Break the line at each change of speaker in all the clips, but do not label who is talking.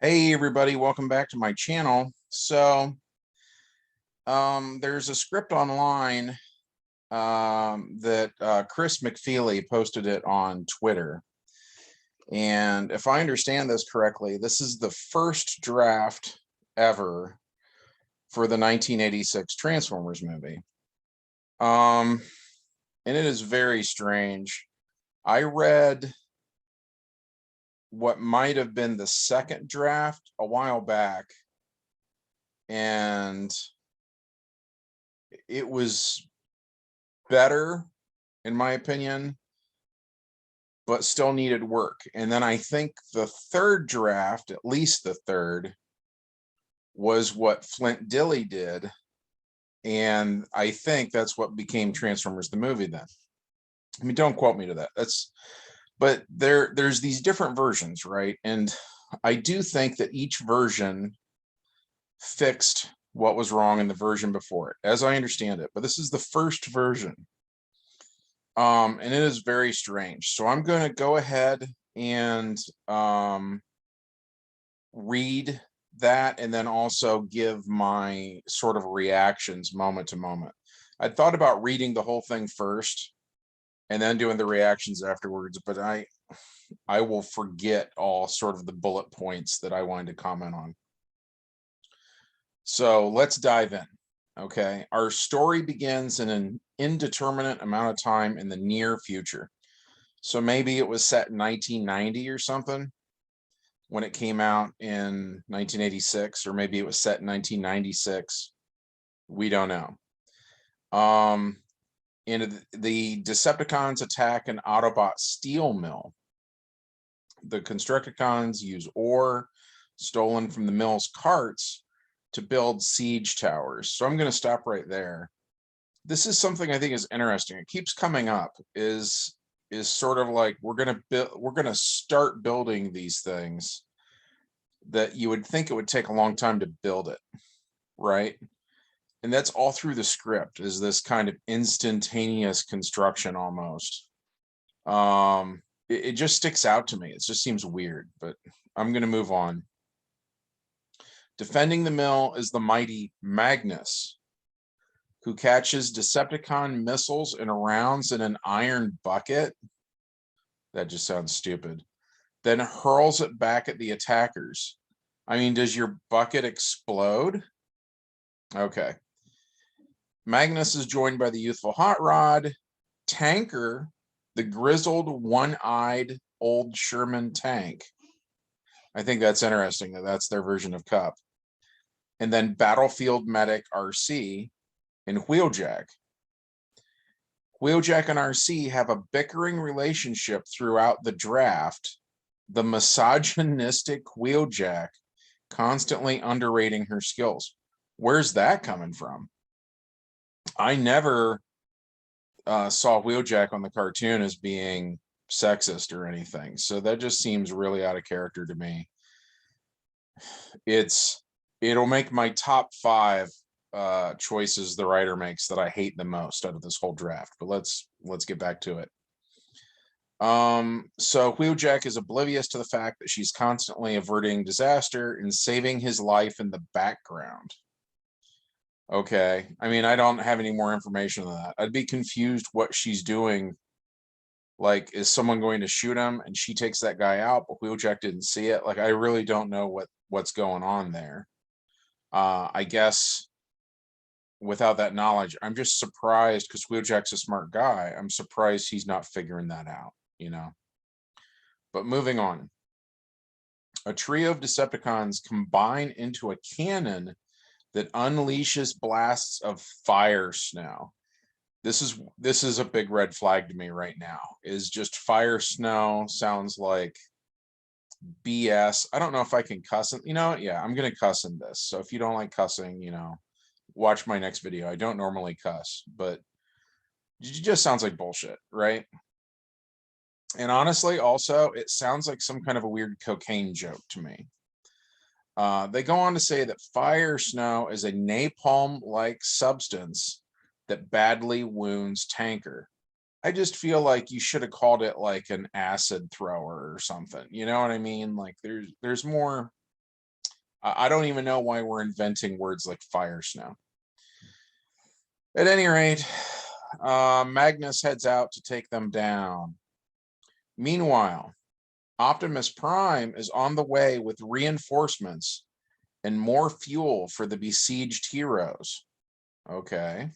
Hey everybody, welcome back to my channel. There's a script online that Chris McFeely posted it on Twitter. And if I understand this correctly, this is the first draft ever for the 1986 Transformers movie. And it is very strange. I read what might have been the second draft a while back, and it was better in my opinion, but still needed work. And then I think the third draft, at least the third, was what Flint Dille did, and I think that's what became Transformers the movie then. I mean, don't quote me to that. But there's these different versions, right? And I do think that each version fixed what was wrong in the version before it, as I understand it. But this is the first version. And it is very strange. So I'm going to go ahead and read that and then also give my sort of reactions moment to moment. I thought about reading the whole thing first and then doing the reactions afterwards, but I will forget all sort of the bullet points that I wanted to comment on. So let's dive in. Okay, our story begins in an indeterminate amount of time in the near future. So maybe it was set in 1990 or something when it came out in 1986, or maybe it was set in 1996. We don't know. And the Decepticons attack an Autobot steel mill. The Constructicons use ore stolen from the mill's carts to build siege towers. So I'm going to stop right there. This is something I think is interesting. It keeps coming up. Is sort of like we're gonna start building these things that you would think it would take a long time to build it, right? And that's all through the script, is this kind of instantaneous construction almost. It just sticks out to me. It just seems weird, but I'm going to move on. Defending the mill is the mighty Magnus, who catches Decepticon missiles and rounds in an iron bucket. That just sounds stupid. Then hurls it back at the attackers. I mean, does your bucket explode? Okay. Magnus is joined by the youthful Hot Rod, Tanker, the grizzled, one-eyed old Sherman tank. I think that's interesting that that's their version of Cup. And then Battlefield Medic RC and Wheeljack. Wheeljack and RC have a bickering relationship throughout the draft. The misogynistic Wheeljack constantly underrating her skills. Where's that coming from? I never saw Wheeljack on the cartoon as being sexist or anything, so that just seems really out of character to me. It'll make my top 5 choices the writer makes that I hate the most out of this whole draft, but let's get back to it. So Wheeljack is oblivious to the fact that she's constantly averting disaster and saving his life in the background. Okay, I mean, I don't have any more information on that. I'd be confused what she's doing. Like, is someone going to shoot him and she takes that guy out, but Wheeljack didn't see it? Like, I really don't know what's going on there. I guess without that knowledge, I'm just surprised, because Wheeljack's a smart guy. I'm surprised he's not figuring that out, you know. But moving on. A trio of Decepticons combine into a cannon that unleashes blasts of fire snow. This is a big red flag to me right now. Is just fire snow sounds like BS. I don't know if I can cuss in, yeah, I'm gonna cuss in this. So if you don't like cussing, watch my next video. I don't normally cuss, but it just sounds like bullshit, right? And honestly, also, it sounds like some kind of a weird cocaine joke to me. They go on to say that fire snow is a napalm-like substance that badly wounds Tanker. I just feel like you should have called it like an acid thrower or something. You know what I mean? Like there's more I don't even know why we're inventing words like fire snow. At any rate, Magnus heads out to take them down. Meanwhile, Optimus Prime is on the way with reinforcements and more fuel for the besieged heroes. Okay.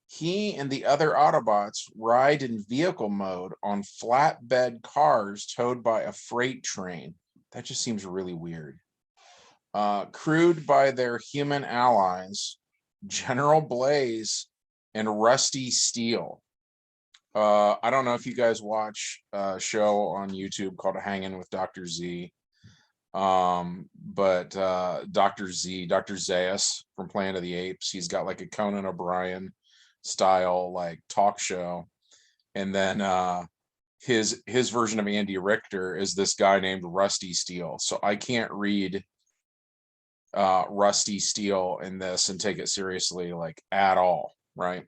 He and the other Autobots ride in vehicle mode on flatbed cars towed by a freight train. That just seems really weird. Crewed by their human allies, General Blaze and Rusty Steel. I don't know if you guys watch a show on YouTube called Hanging with Dr. Z. But Dr. Zaius from Planet of the Apes, he's got like a Conan O'Brien style like talk show. And then his version of Andy Richter is this guy named Rusty Steel. So I can't read Rusty Steel in this and take it seriously like at all, right?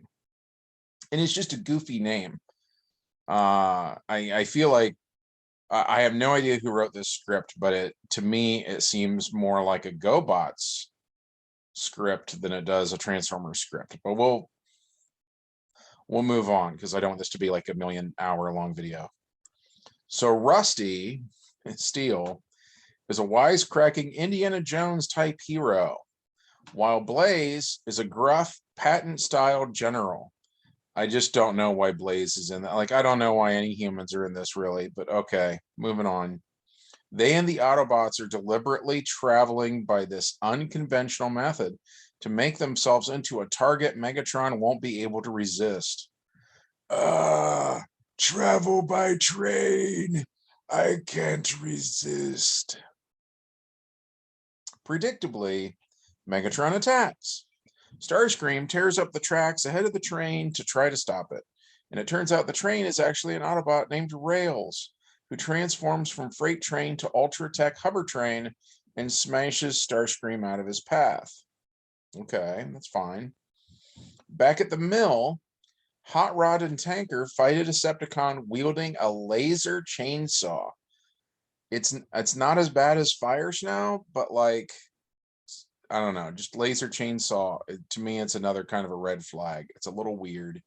And it's just a goofy name. I feel like I have no idea who wrote this script, but to me it seems more like a GoBots script than it does a Transformers script. But we'll move on because I don't want this to be like a 1,000,000-hour-long video. So Rusty Steel is a wisecracking Indiana Jones type hero, while Blaze is a gruff patent-style general. I just don't know why Blaze is in that. Like, I don't know why any humans are in this really, but okay, moving on. They and the Autobots are deliberately traveling by this unconventional method to make themselves into a target Megatron won't be able to resist. Travel by train. I can't resist. Predictably, Megatron attacks. Starscream tears up the tracks ahead of the train to try to stop it. And it turns out the train is actually an Autobot named Rails, who transforms from freight train to ultra-tech hover train and smashes Starscream out of his path. Okay, that's fine. Back at the mill, Hot Rod and Tanker fight a Decepticon wielding a laser chainsaw. It's not as bad as Fire Snow, but like, I don't know, just laser chainsaw. To me, it's another kind of a red flag. It's a little weird.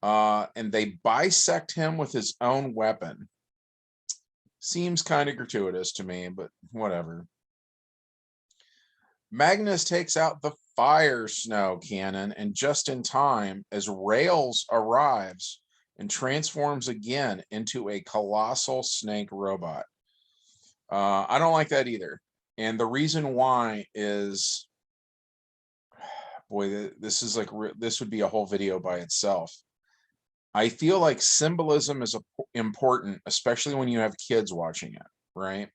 And they bisect him with his own weapon. Seems kind of gratuitous to me, but whatever. Magnus takes out the Fire Snow cannon, and just in time as Rails arrives and transforms again into a colossal snake robot. I don't like that either. And the reason why is, boy, this is like, this would be a whole video by itself. I feel like symbolism is important, especially when you have kids watching it, right?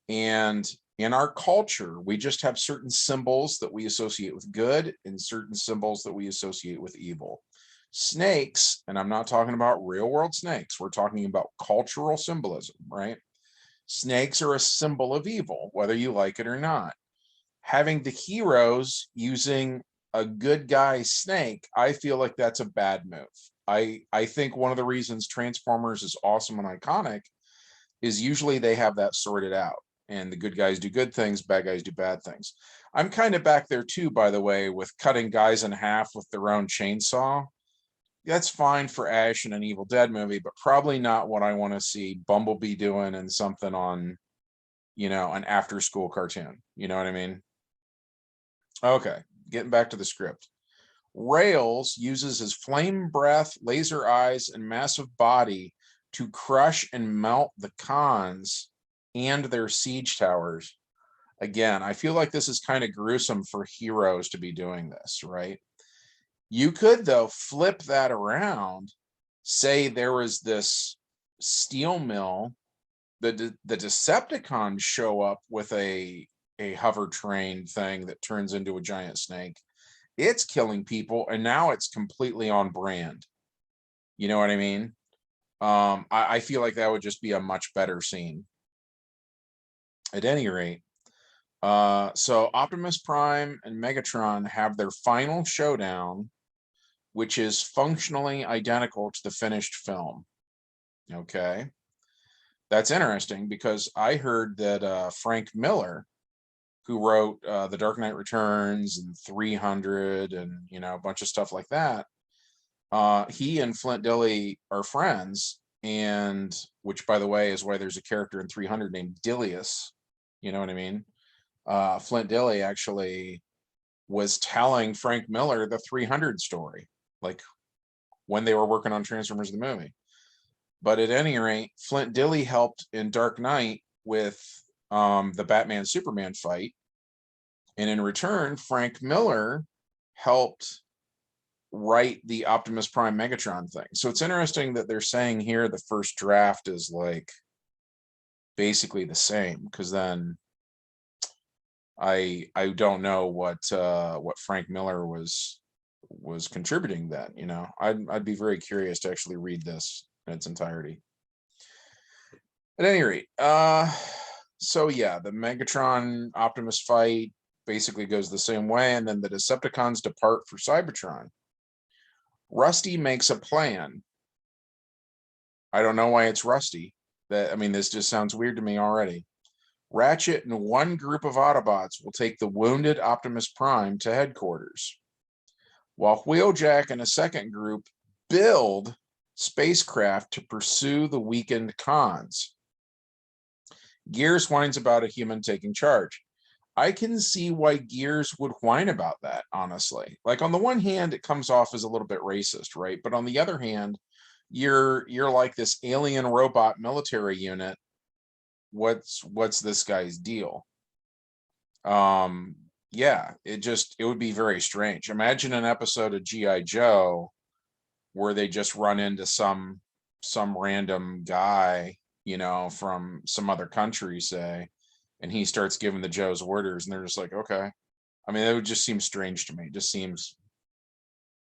And in our culture, we just have certain symbols that we associate with good and certain symbols that we associate with evil. Snakes, and I'm not talking about real world snakes, we're talking about cultural symbolism, right? Snakes are a symbol of evil, whether you like it or not. Having the heroes using a good guy snake, I feel like that's a bad move. I think one of the reasons Transformers is awesome and iconic is usually they have that sorted out. And the good guys do good things, bad guys do bad things. I'm kind of back there too, by the way, with cutting guys in half with their own chainsaw. That's fine for Ash in an Evil Dead movie, but probably not what I want to see Bumblebee doing in something on, an after-school cartoon. You know what I mean? Okay, getting back to the script. Rails uses his flame breath, laser eyes, and massive body to crush and melt the cons and their siege towers. Again, I feel like this is kind of gruesome for heroes to be doing this, right? You could, though, flip that around. Say there was this steel mill, the Decepticons show up with a hover train thing that turns into a giant snake. It's killing people, and now it's completely on brand. You know what I mean? I feel like that would just be a much better scene. At any rate, so Optimus Prime and Megatron have their final showdown, which is functionally identical to the finished film. Okay. That's interesting because I heard that Frank Miller who wrote The Dark Knight Returns and 300 and, you know, a bunch of stuff like that. He and Flint Dille are friends, and which, by the way, is why there's a character in 300 named Dilius. You know what I mean? Flint Dille actually was telling Frank Miller the 300 story, like when they were working on Transformers the movie. But at any rate, Flint Dille helped in Dark Knight with the Batman Superman fight, and in return, Frank Miller helped write the Optimus Prime Megatron thing. So it's interesting that they're saying here the first draft is like basically the same, because then I don't know what Frank Miller was contributing then, you know. I'd be very curious to actually read this in its entirety. At any rate, so yeah, the Megatron Optimus fight basically goes the same way, and then the Decepticons depart for Cybertron. Rusty makes a plan. I don't know why it's Rusty. I mean, this just sounds weird to me already. Ratchet and one group of Autobots will take the wounded Optimus Prime to headquarters, while Wheeljack and a second group build spacecraft to pursue the weakened cons. Gears whines about a human taking charge. I can see why Gears would whine about that, honestly. Like, on the one hand, it comes off as a little bit racist, right? But on the other hand, you're like this alien robot military unit. What's this guy's deal? Yeah, it would be very strange. Imagine an episode of G.I. Joe where they just run into some random guy, you know, from some other country, say, and he starts giving the Joes orders, and they're just like, okay. I mean, that would just seem strange to me. It just seems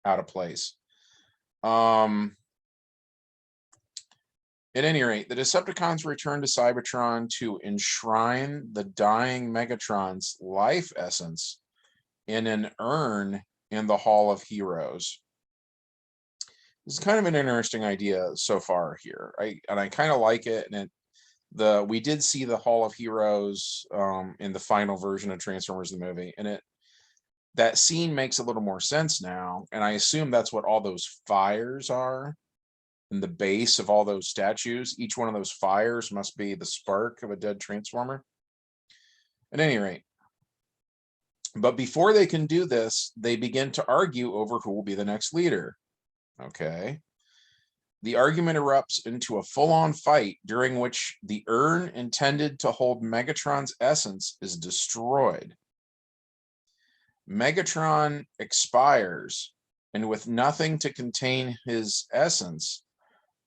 out of place. At any rate, the Decepticons return to Cybertron to enshrine the dying Megatron's life essence in an urn in the Hall of Heroes. This is kind of an interesting idea so far here. I kind of like it, and we did see the Hall of Heroes in the final version of Transformers the movie, and that scene makes a little more sense now, and I assume that's what all those fires are in the base of all those statues. Each one of those fires must be the spark of a dead Transformer. At any rate, but before they can do this, they begin to argue over who will be the next leader. Okay. The argument erupts into a full-on fight, during which the urn intended to hold Megatron's essence is destroyed. Megatron expires, and with nothing to contain his essence,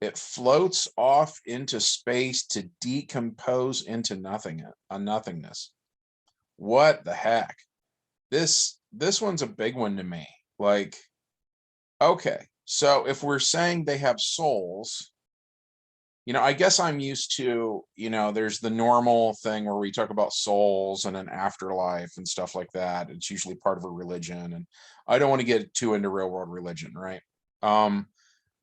it floats off into space to decompose into nothingness. What the heck? This one's a big one to me. Like, okay, so if we're saying they have souls, you know, I guess I'm used to, you know, there's the normal thing where we talk about souls and an afterlife and stuff like that. It's usually part of a religion, and I don't want to get too into real world religion, right?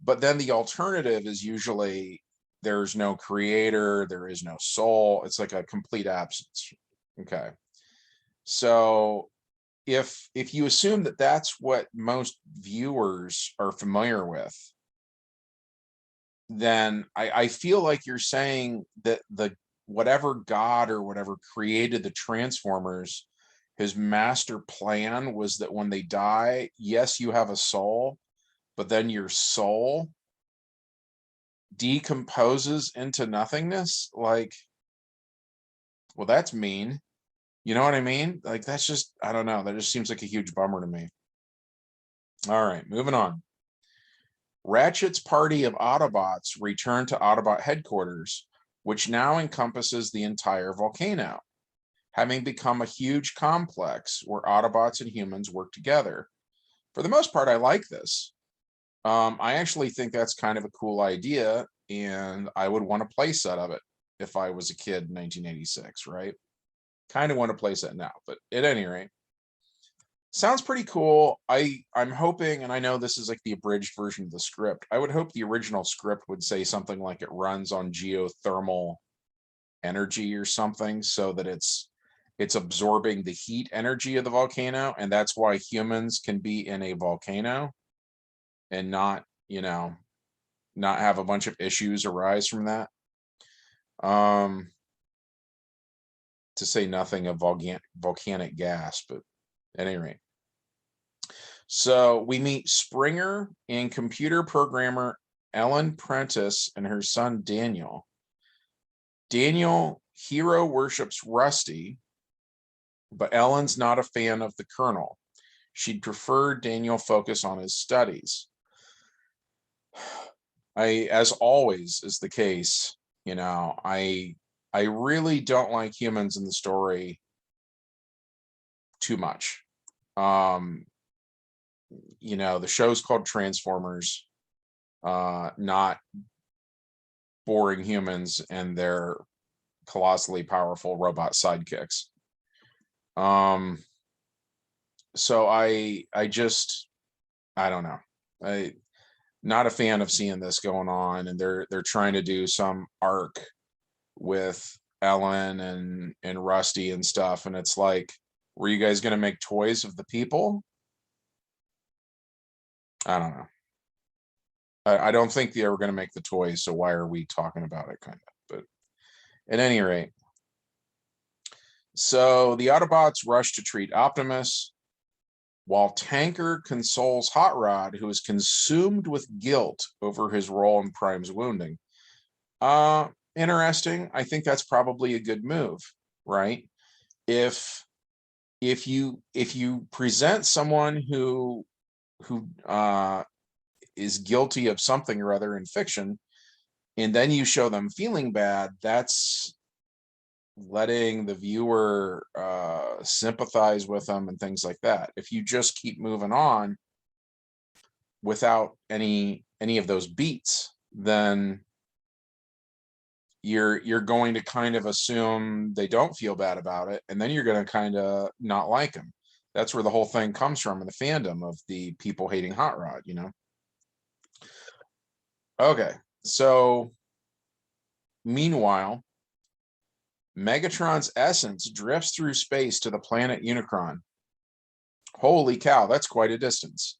But then the alternative is usually there's no creator, there is no soul. It's like a complete absence. Okay. So if you assume that that's what most viewers are familiar with, then I feel like you're saying that whatever God or whatever created the Transformers, his master plan was that when they die, yes, you have a soul, but then your soul decomposes into nothingness. Like, well, that's mean. You know what I mean? Like, that's just, I don't know. That just seems like a huge bummer to me. All right, moving on. Ratchet's party of Autobots return to Autobot headquarters, which now encompasses the entire volcano, having become a huge complex where Autobots and humans work together. For the most part, I like this. I actually think that's kind of a cool idea, and I would want a play set of it if I was a kid in 1986, right? Kind of want to play set now, but at any rate, sounds pretty cool. I'm hoping, and I know this is like the abridged version of the script, I would hope the original script would say something like it runs on geothermal energy or something, so that it's It's absorbing the heat energy of the volcano, and that's why humans can be in a volcano and not, not have a bunch of issues arise from that. To say nothing of volcanic gas, but at any rate. So we meet Springer and computer programmer Ellen Prentice and her son Daniel. Daniel hero worships Rusty, but Ellen's not a fan of the Colonel. She'd prefer Daniel focus on his studies. As always is the case, I really don't like humans in the story too much. The show's called Transformers, not boring humans and their colossally powerful robot sidekicks. So I don't know. Not a fan of seeing this going on, and they're trying to do some arc with Ellen and Rusty and stuff, and it's like, were you guys going to make toys of the people? I don't know. I don't think they were going to make the toys, so why are we talking about it, kind of? But at any rate, so the Autobots rush to treat Optimus, while Tanker consoles Hot Rod, who is consumed with guilt over his role in Prime's wounding. Interesting. I think that's probably a good move, right? If you present someone who is guilty of something or other in fiction, and then you show them feeling bad, that's letting the viewer sympathize with them and things like that. If you just keep moving on without any of those beats, then you're going to kind of assume they don't feel bad about it, and then you're going to kind of not like them. That's where the whole thing comes from in the fandom of the people hating Hot Rod, Okay, so meanwhile, Megatron's essence drifts through space to the planet Unicron. Holy cow, that's quite a distance.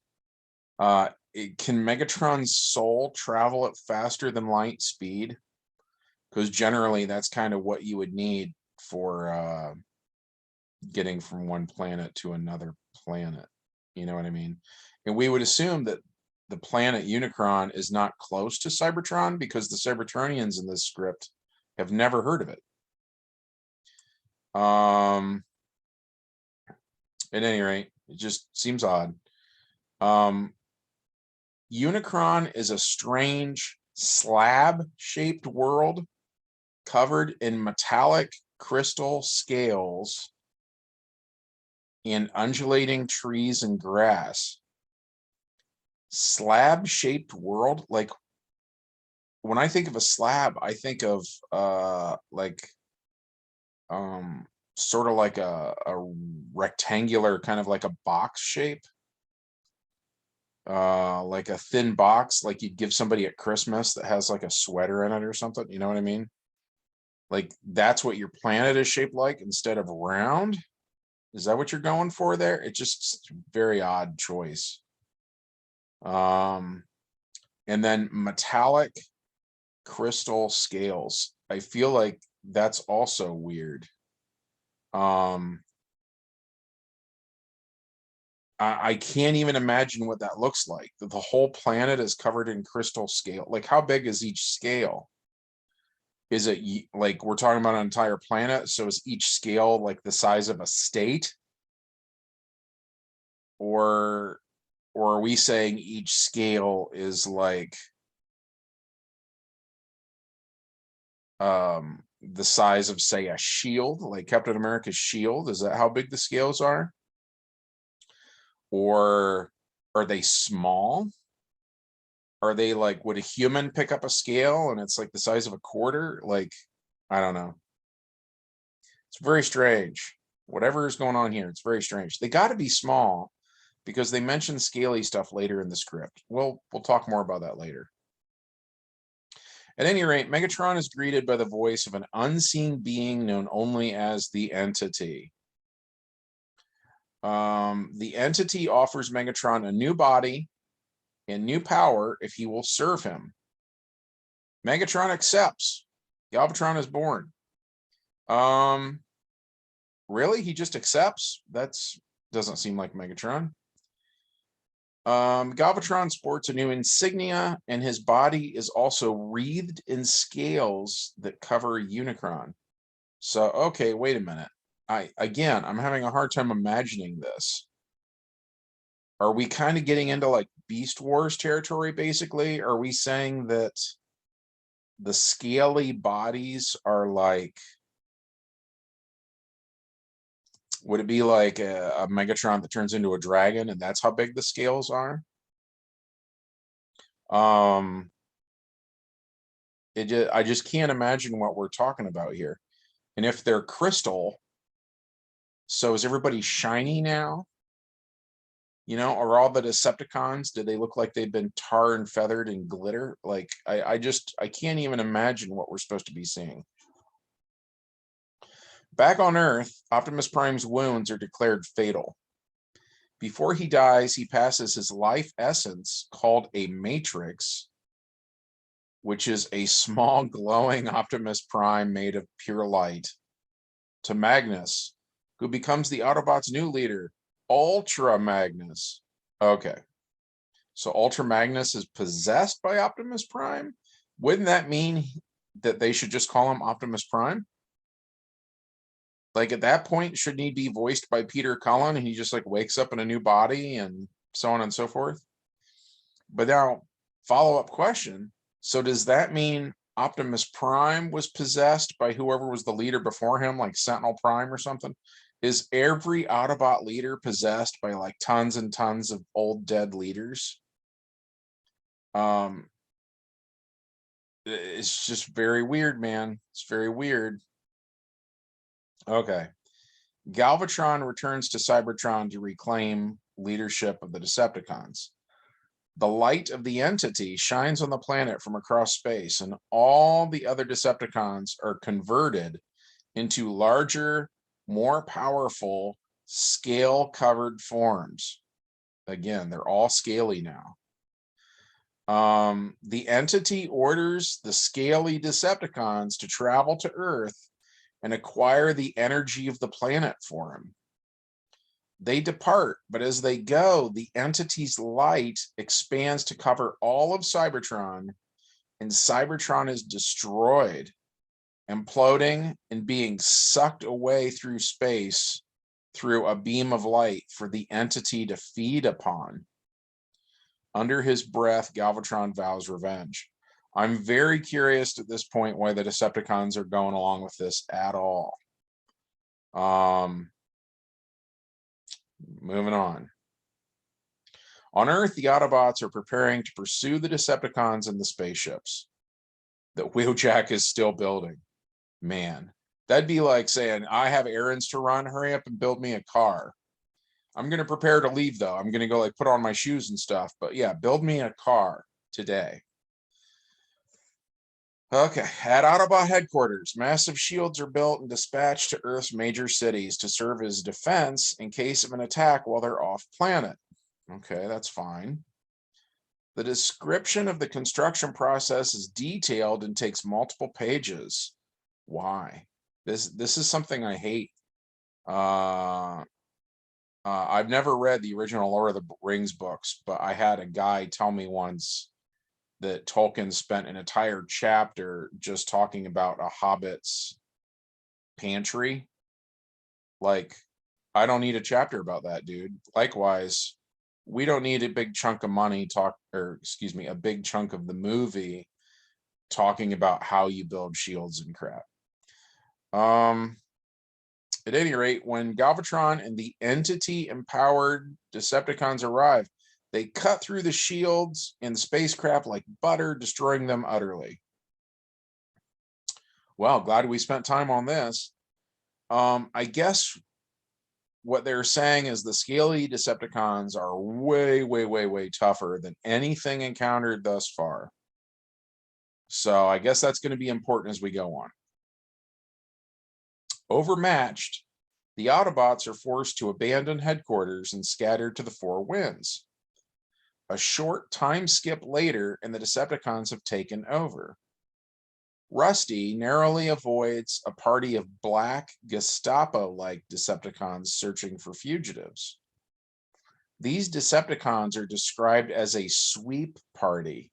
Can Megatron's soul travel at faster than light speed? Because generally that's kind of what you would need for getting from one planet to another planet. You know what I mean? And we would assume that the planet Unicron is not close to Cybertron, because the Cybertronians in this script have never heard of it. At any rate, it just seems odd. Unicron is a strange slab-shaped world covered in metallic crystal scales and undulating trees and grass. Slab-shaped world, like when I think of a slab, I think of sort of like a rectangular, kind of like a box shape, like a thin box, like you'd give somebody at Christmas that has like a sweater in it or something. You know what I mean? Like that's what your planet is shaped like instead of round. Is that what you're going for there? It's just very odd choice. And then metallic crystal scales. I feel like that's also weird. I can't even imagine what that looks like. The whole planet is covered in crystal scale. Like, how big is each scale? Is it like we're talking about an entire planet? So is each scale like the size of a state? Or are we saying each scale is like the size of, say, a shield, like Captain America's shield? Is that how big the scales are? Or are they small? Are they like, would a human pick up a scale and it's like the size of a quarter? Like, I don't know. It's very strange. Whatever is going on here, it's very strange. They got to be small, because they mention scaly stuff later in the script. We'll talk more about that later. At any rate, Megatron is greeted by the voice of an unseen being known only as the Entity. The Entity offers Megatron a new body and new power if he will serve him. Megatron accepts. Galvatron is born. Really? He just accepts? That's doesn't seem like Megatron. Galvatron sports a new insignia, and his body is also wreathed in scales that cover Unicron. So, okay, wait a minute. I'm having a hard time imagining this. Are we kind of getting into like Beast Wars territory, basically? Are we saying that the scaly bodies are like, would it be like a Megatron that turns into a dragon and that's how big the scales are? I just can't imagine what we're talking about here. And if they're crystal, so is everybody shiny now? You know, are all the Decepticons, do they look like they've been tar and feathered and glitter? Like, I can't even imagine what we're supposed to be seeing. Back on Earth, Optimus Prime's wounds are declared fatal. Before he dies, he passes his life essence, called a Matrix, which is a small glowing Optimus Prime made of pure light, to Magnus, who becomes the Autobots' new leader, Ultra Magnus. Okay. So Ultra Magnus is possessed by Optimus Prime? Wouldn't that mean that they should just call him Optimus Prime? Like at that point, shouldn't he be voiced by Peter Cullen and he just like wakes up in a new body and so on and so forth? But now, follow-up question. So does that mean Optimus Prime was possessed by whoever was the leader before him, like Sentinel Prime or something? Is every Autobot leader possessed by like tons and tons of old dead leaders? It's just very weird, man. It's very weird. Okay. Galvatron returns to Cybertron to reclaim leadership of the Decepticons. The light of the Entity shines on the planet from across space, and all the other Decepticons are converted into larger, more powerful, scale-covered forms. Again, they're all scaly now. The Entity orders the scaly Decepticons to travel to Earth and acquire the energy of the planet for him. They depart, but as they go, the Entity's light expands to cover all of Cybertron, and Cybertron is destroyed, imploding and being sucked away through space through a beam of light for the Entity to feed upon. Under his breath, Galvatron vows revenge. I'm very curious at this point why the Decepticons are going along with this at all. Moving on. On Earth, the Autobots are preparing to pursue the Decepticons in the spaceships that Wheeljack is still building. Man, that'd be like saying, I have errands to run, hurry up and build me a car. I'm going to prepare to leave, though. I'm going to go like put on my shoes and stuff. But yeah, build me a car today. Okay, at Autobot headquarters, massive shields are built and dispatched to Earth's major cities to serve as defense in case of an attack while they're off planet. Okay, that's fine. The description of the construction process is detailed and takes multiple pages. Why? This is something I hate. I've never read the original Lord of the Rings books, but I had a guy tell me once that Tolkien spent an entire chapter just talking about a hobbit's pantry. Like, I don't need a chapter about that, dude. Likewise, we don't need a big chunk of money a big chunk of the movie talking about how you build shields and crap. At any rate, when Galvatron and the Entity-empowered Decepticons arrive, they cut through the shields and the spacecraft like butter, destroying them utterly. Well, glad we spent time on this. I guess what they're saying is the scaly Decepticons are way, way, way, way tougher than anything encountered thus far. So I guess that's going to be important as we go on. Overmatched, the Autobots are forced to abandon headquarters and scattered to the four winds. A short time skip later, and the Decepticons have taken over. Rusty narrowly avoids a party of black Gestapo-like Decepticons searching for fugitives. These Decepticons are described as a sweep party.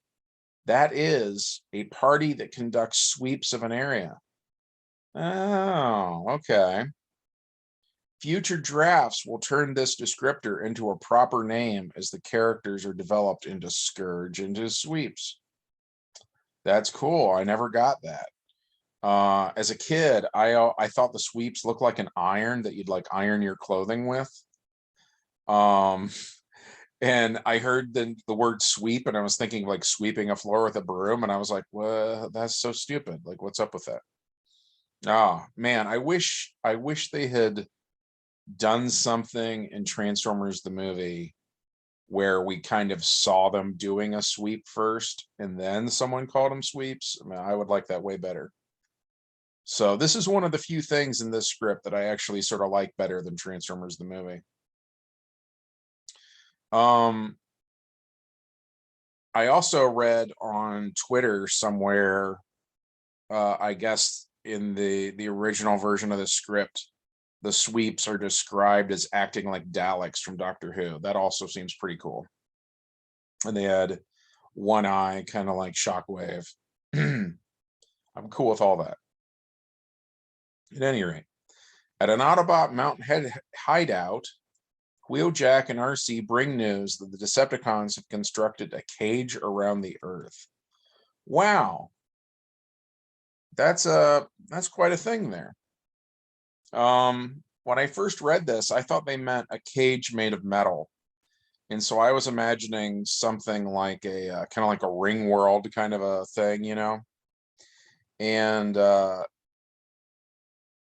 That is a party that conducts sweeps of an area. Oh, okay. Future drafts will turn this descriptor into a proper name as the characters are developed into Scourge and his sweeps. That's cool. I never got that. As a kid, I thought the sweeps looked like an iron that you'd like iron your clothing with. And I heard the word sweep, and I was thinking like sweeping a floor with a broom, and I was like, well, that's so stupid. Like, what's up with that? Oh man, I wish they had done something in Transformers the movie where we kind of saw them doing a sweep first and then someone called them sweeps. I mean, I would like that way better. So this is one of the few things in this script that I actually sort of like better than Transformers the movie. I also read on Twitter somewhere, I guess in the original version of the script, the sweeps are described as acting like Daleks from Doctor Who. That also seems pretty cool. And they had one eye, kind of like Shockwave. I'm cool with all that. At any rate, at an Autobot Mountain Head hideout, Wheeljack and RC bring news that the Decepticons have constructed a cage around the Earth. Wow, that's quite a thing there. When I first read this, I thought they meant a cage made of metal, and so I was imagining something like a kind of like a Ring World kind of a thing, you know. And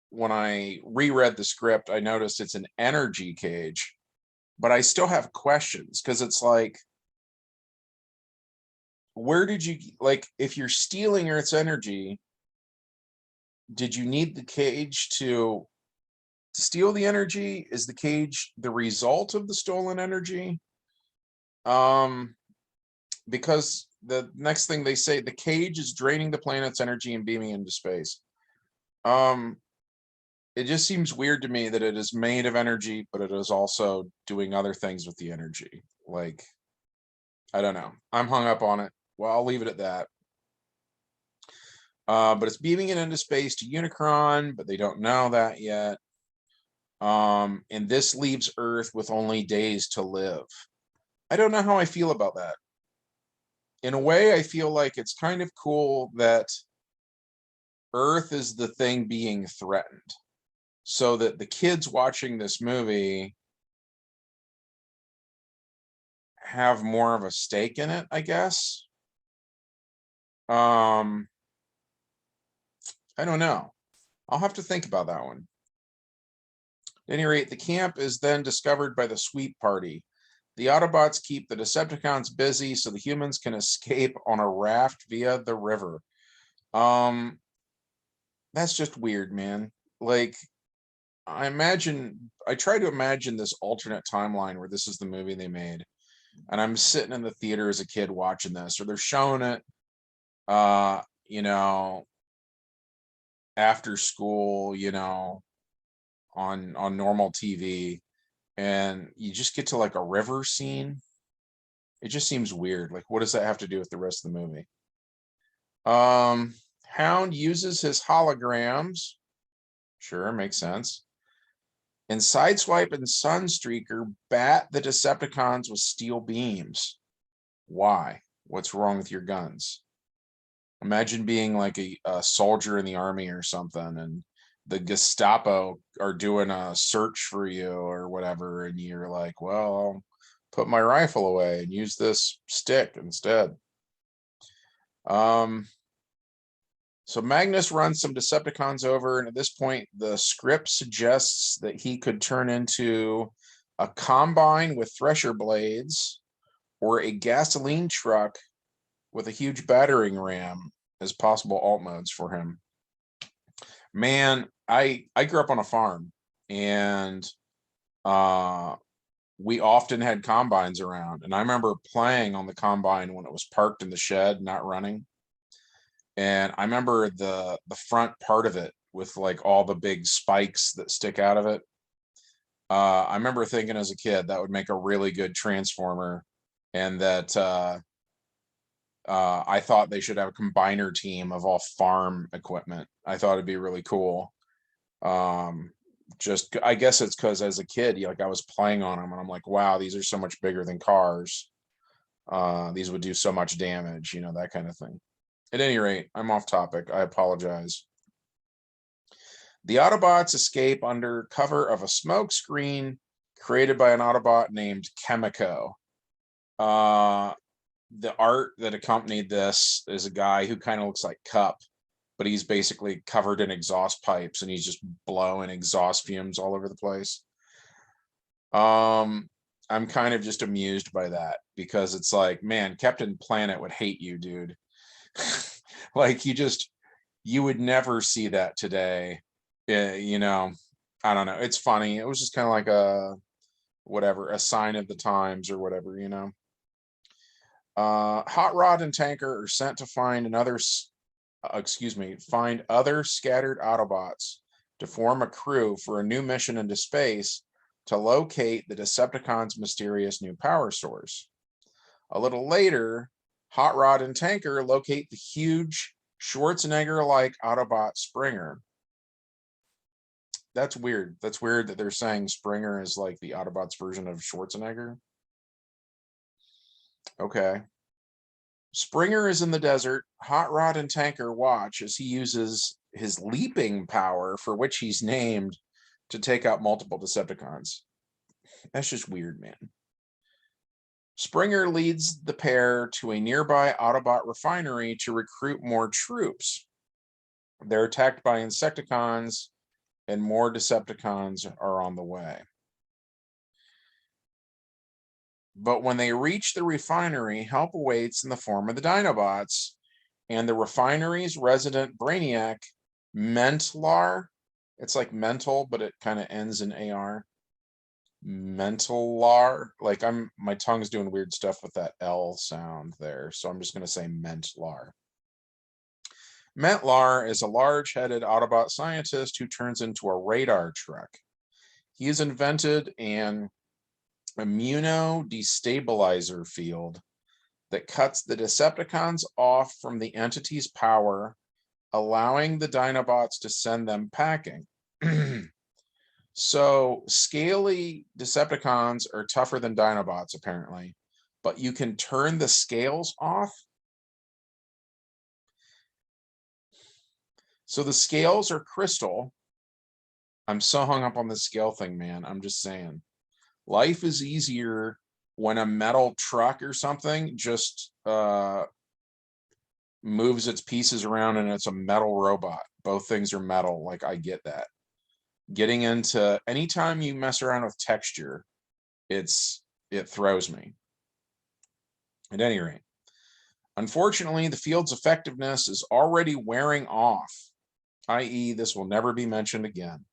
when I reread the script, I noticed it's an energy cage, but I still have questions because it's like, where did you, like, if you're stealing Earth's energy, did you need the cage to steal the energy? Is the cage the result of the stolen energy? Because the next thing they say, the cage is draining the planet's energy and beaming into space. It just seems weird to me that it is made of energy, but it is also doing other things with the energy. Like, I don't know. I'm hung up on it. Well, I'll leave it at that. But it's beaming it into space to Unicron, but they don't know that yet. And this leaves Earth with only days to live. I don't know how I feel about that. In a way, I feel like it's kind of cool that Earth is the thing being threatened, so that the kids watching this movie have more of a stake in it, I guess. I don't know. I'll have to think about that one. At any rate, the camp is then discovered by the sweep party. The Autobots keep the Decepticons busy so the humans can escape on a raft via the river. That's just weird, man. Like, I try to imagine this alternate timeline where this is the movie they made, and I'm sitting in the theater as a kid watching this, or they're showing it, you know, after school, you know, on normal TV, and you just get to like a river scene. It just seems weird. Like, what does that have to do with the rest of the movie? Hound uses his holograms. Sure, makes sense. And Sideswipe and Sunstreaker bat the Decepticons with steel beams. Why? What's wrong with your guns? Imagine being like a soldier in the army or something, and the Gestapo are doing a search for you or whatever, and you're like, well, I'll put my rifle away and use this stick instead. So Magnus runs some Decepticons over, and at this point, the script suggests that he could turn into a combine with thresher blades or a gasoline truck with a huge battering ram. as possible alt modes for him. Man, I grew up on a farm, and we often had combines around, and I remember playing on the combine when it was parked in the shed, not running. And I remember the front part of it with like all the big spikes that stick out of it. I remember thinking as a kid that would make a really good transformer, and that I thought they should have a combiner team of all farm equipment. I thought it'd be really cool. Just I guess it's because as a kid, like I was playing on them, and I'm like, wow, these are so much bigger than cars. These would do so much damage, that kind of thing. At any rate, I'm off topic. I apologize. The Autobots escape under cover of a smoke screen created by an Autobot named Chemico. The art that accompanied this is a guy who kind of looks like Cup, but he's basically covered in exhaust pipes, and he's just blowing exhaust fumes all over the place. I'm kind of just amused by that, because it's like, man, Captain Planet would hate you, dude. Like you would never see that today. I don't know. It's funny. It was just kind of like a sign of the times or whatever. Hot Rod and Tanker are sent to find find other scattered Autobots to form a crew for a new mission into space to locate the Decepticons' mysterious new power source. A little later, Hot Rod and Tanker locate the huge Schwarzenegger-like Autobot Springer. That's weird. That's weird that they're saying Springer is like the Autobots version of Schwarzenegger. Okay. Springer is in the desert. Hot Rod and Tanker watch as he uses his leaping power, for which he's named, to take out multiple Decepticons. That's just weird, man. Springer leads the pair to a nearby Autobot refinery to recruit more troops. They're attacked by Insecticons, and more Decepticons are on the way. But when they reach the refinery, help awaits in the form of the Dinobots, and the refinery's resident Brainiac, Mentlar. It's like mental, but it kind of ends in AR. Mentlar. Like my tongue's doing weird stuff with that L sound there, so I'm just going to say Mentlar. Mentlar is a large-headed Autobot scientist who turns into a radar truck. He has invented an immunodestabilizer field that cuts the Decepticons off from the entity's power, allowing the Dinobots to send them packing. So scaly Decepticons are tougher than Dinobots, apparently, but you can turn the scales off. So the scales are crystal. I'm so hung up on the scale thing, man. I'm just saying. Life is easier when a metal truck or something just moves its pieces around and it's a metal robot. Both things are metal. Like, I get that. Getting into anytime you mess around with texture, it throws me. At any rate, unfortunately, the field's effectiveness is already wearing off, i.e., this will never be mentioned again.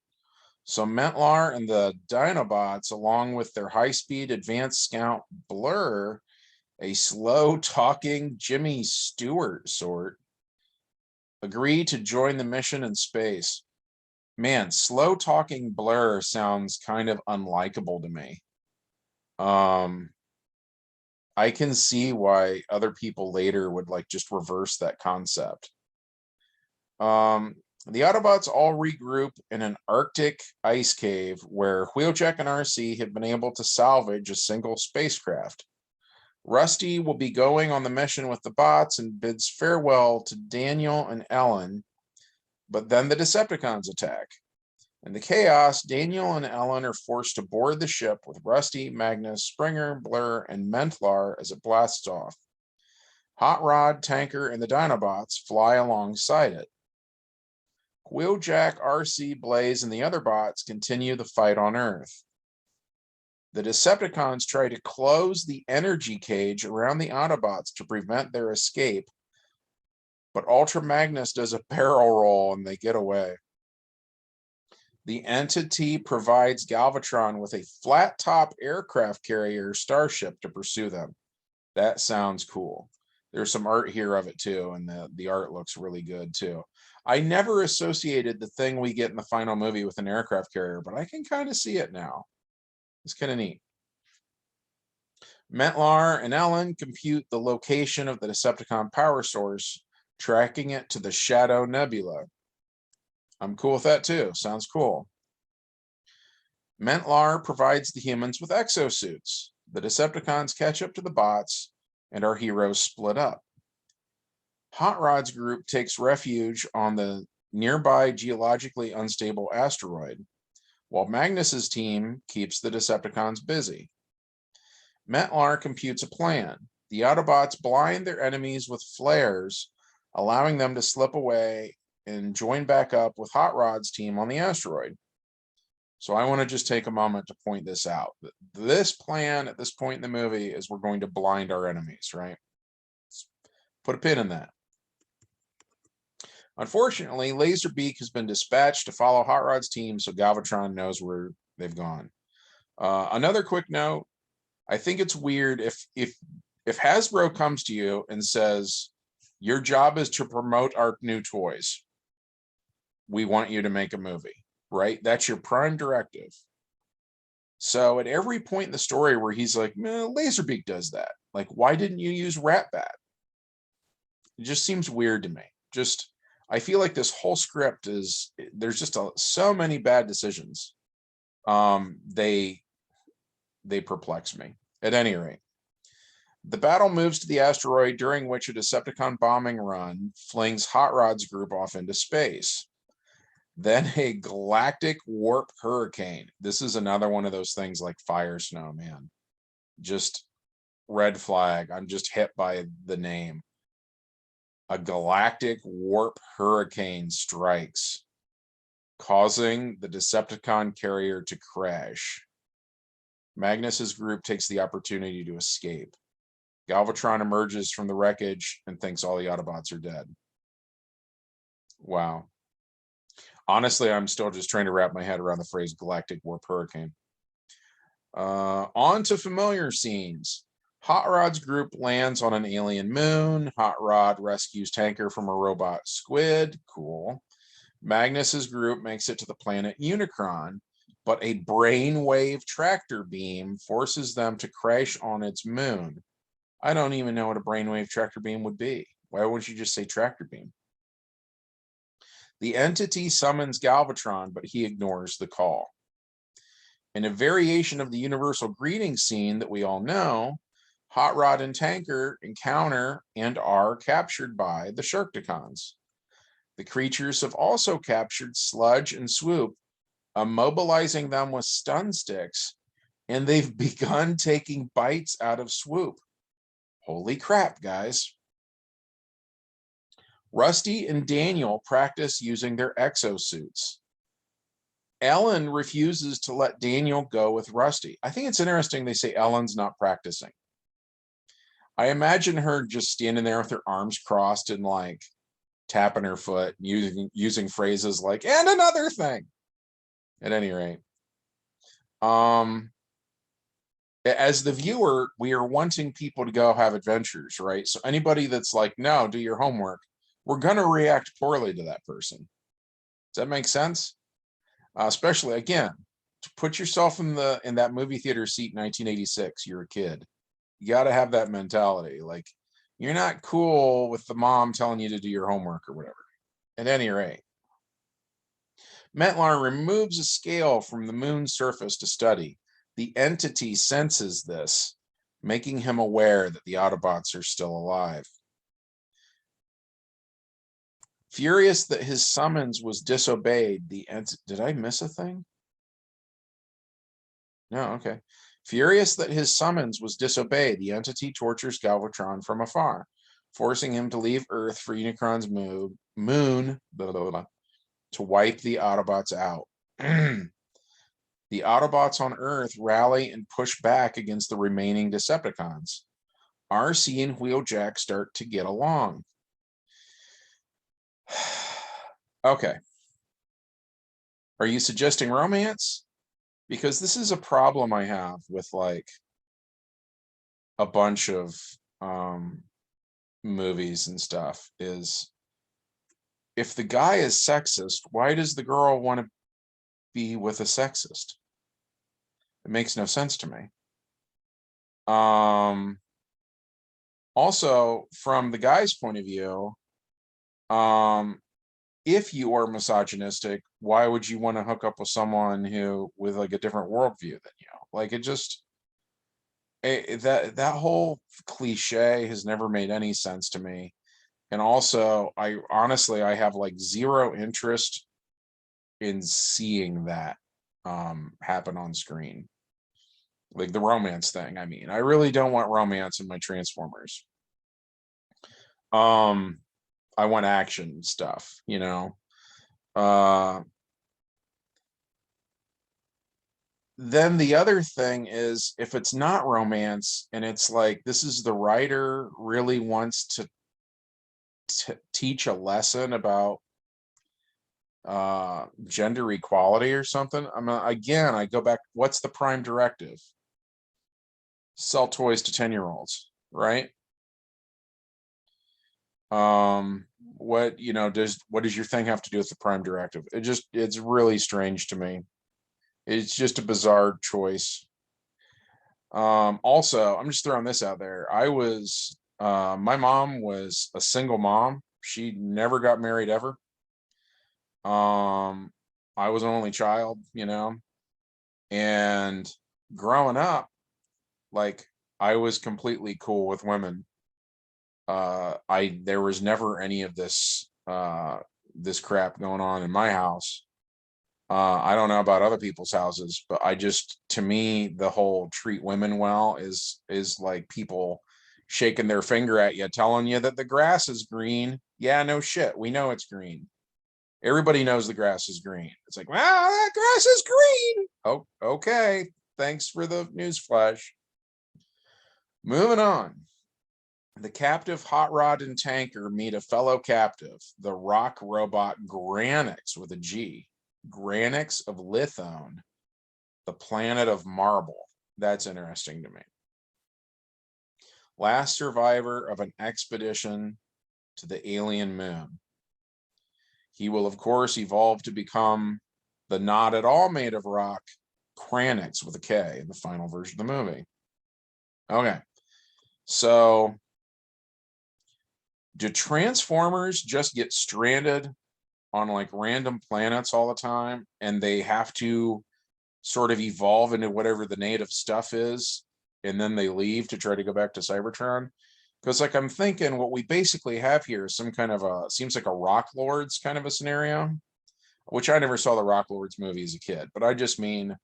So Mentlar and the Dinobots, along with their high-speed advanced scout Blur, a slow-talking Jimmy Stewart sort, agree to join the mission in space. Man, slow-talking Blur sounds kind of unlikable to me. I can see why other people later would like just reverse that concept. The Autobots all regroup in an Arctic ice cave where Wheeljack and RC have been able to salvage a single spacecraft. Rusty will be going on the mission with the bots and bids farewell to Daniel and Ellen, but then the Decepticons attack. In the chaos, Daniel and Ellen are forced to board the ship with Rusty, Magnus, Springer, Blur, and Mentlar as it blasts off. Hot Rod, Tanker, and the Dinobots fly alongside it. Wheeljack, RC, Blaze, and the other bots continue the fight on Earth. The Decepticons try to close the energy cage around the Autobots to prevent their escape, but Ultra Magnus does a barrel roll and they get away. The entity provides Galvatron with a flat-top aircraft carrier starship to pursue them. That sounds cool. There's some art here of it too, and the art looks really good too. I never associated the thing we get in the final movie with an aircraft carrier, but I can kind of see it now. It's kind of neat. Metlar and Ellen compute the location of the Decepticon power source, tracking it to the Shadow Nebula. I'm cool with that too. Sounds cool. Mentlar provides the humans with exosuits. The Decepticons catch up to the bots, and our heroes split up. Hot Rod's group takes refuge on the nearby geologically unstable asteroid, while Magnus's team keeps the Decepticons busy. Mentlar computes a plan. The Autobots blind their enemies with flares, allowing them to slip away and join back up with Hot Rod's team on the asteroid. So I want to just take a moment to point this out. This plan at this point in the movie is we're going to blind our enemies, right? Let's put a pin in that. Unfortunately, Laserbeak has been dispatched to follow Hot Rod's team, so Galvatron knows where they've gone. Another quick note: I think it's weird if Hasbro comes to you and says, your job is to promote our new toys. We want you to make a movie, right? That's your prime directive. So at every point in the story where he's like, Laserbeak does that. Like, why didn't you use Ratbat? It just seems weird to me. I feel like this whole script there's just so many bad decisions. They perplex me. At any rate, the battle moves to the asteroid, during which a Decepticon bombing run flings Hot Rod's group off into space. Then a galactic warp hurricane. This is another one of those things like Fire Snow, man. Just red flag. I'm just hit by the name. A galactic warp hurricane strikes, causing the Decepticon carrier to crash. Magnus's group takes the opportunity to escape. Galvatron emerges from the wreckage and thinks all the Autobots are dead. Wow. Honestly, I'm still just trying to wrap my head around the phrase galactic warp hurricane. On to familiar scenes. Hot Rod's group lands on an alien moon. Hot Rod rescues Tanker from a robot squid. Cool. Magnus's group makes it to the planet Unicron, but a brainwave tractor beam forces them to crash on its moon. I don't even know what a brainwave tractor beam would be. Why wouldn't you just say tractor beam? The entity summons Galvatron, but he ignores the call. In a variation of the universal greeting scene that we all know, Hot Rod and Tanker encounter and are captured by the Sharkticons. The creatures have also captured Sludge and Swoop, immobilizing them with stun sticks, and they've begun taking bites out of Swoop. Holy crap, guys. Rusty and Daniel practice using their exosuits. Ellen refuses to let Daniel go with Rusty. I think it's interesting they say Ellen's not practicing. I imagine her just standing there with her arms crossed and like tapping her foot, using phrases like, and another thing. At any rate. As the viewer, we are wanting people to go have adventures, right? So anybody that's like, no, do your homework, we're going to react poorly to that person. Does that make sense? Especially, again, to put yourself in that movie theater seat in 1986, you're a kid. You got to have that mentality. Like, you're not cool with the mom telling you to do your homework or whatever. At any rate, Mentlar removes a scale from the moon's surface to study. The entity senses this, making him aware that the Autobots are still alive. Furious that his summons was disobeyed, did I miss a thing? No, okay. Furious that his summons was disobeyed, the entity tortures Galvatron from afar, forcing him to leave Earth for Unicron's moon blah, blah, blah, to wipe the Autobots out. The Autobots on Earth rally and push back against the remaining Decepticons. RC and Wheeljack start to get along. Okay. Are you suggesting romance? Because this is a problem I have with like a bunch of movies and stuff is if the guy is sexist, why does the girl want to be with a sexist? It makes no sense to me. Also, from the guy's point of view, if you are misogynistic, why would you want to hook up with someone who with like a different worldview than you? Like it just that whole cliche has never made any sense to me. And also, I honestly I have like zero interest in seeing that happen on screen. Like the romance thing. I mean, I really don't want romance in my Transformers. Um, I want action stuff, you know. Then the other thing is if it's not romance and it's like this is the writer really wants to teach a lesson about gender equality or something. I mean, again, I go back, what's the prime directive? Sell toys to 10-year-olds, right? What, you know, what does your thing have to do with the prime directive? It's really strange to me. It's just a bizarre choice. Also, I'm just throwing this out there. My mom was a single mom. She never got married ever. Um, I was an only child, you know, and growing up, like I was completely cool with women. There was never any of this crap going on in my house. I don't know about other people's houses, but to me, the whole treat women well is like people shaking their finger at you, telling you that the grass is green. Yeah, no shit. We know it's green. Everybody knows the grass is green. It's like, well, that grass is green. Oh, okay. Thanks for the news flash. Moving on. The captive Hot Rod and Tanker meet a fellow captive, the rock robot Granix with a G. Granix of Lithone, the planet of marble. That's interesting to me. Last survivor of an expedition to the alien moon. He will, of course, evolve to become the not at all made of rock Kranix with a K in the final version of the movie. Okay. So do Transformers just get stranded on like random planets all the time and they have to sort of evolve into whatever the native stuff is and then they leave to try to go back to Cybertron? Because like I'm thinking what we basically have here is some kind of seems like a Rock Lords kind of a scenario, which I never saw the Rock Lords movie as a kid, but I just mean,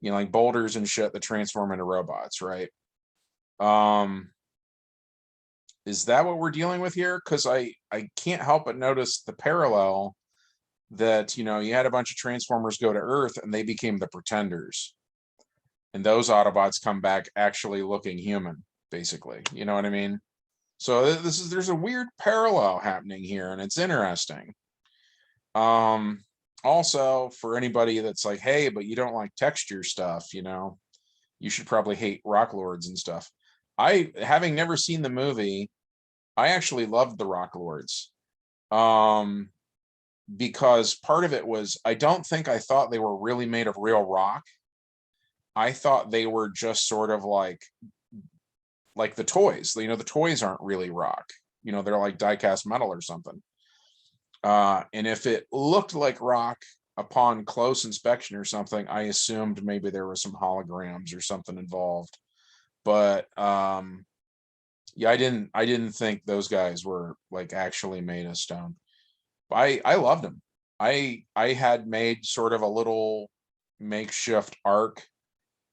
you know, like boulders and shit that transform into robots, right? Um, is that what we're dealing with here? Because I can't help but notice the parallel that, you know, you had a bunch of Transformers go to Earth and they became the Pretenders, and those Autobots come back actually looking human, basically. You know what I mean? So there's a weird parallel happening here, and it's interesting. Also, for anybody that's like, hey, but you don't like texture stuff, you know, you should probably hate Rock Lords and stuff. Having never seen the movie, I actually loved the Rock Lords. Because part of it was I don't think I thought they were really made of real rock. I thought they were just sort of like the toys. You know, the toys aren't really rock. You know, they're like die-cast metal or something. And if it looked like rock upon close inspection or something, I assumed maybe there were some holograms or something involved. But yeah, I didn't think those guys were like actually made of stone. I loved them. I had made sort of a little makeshift arc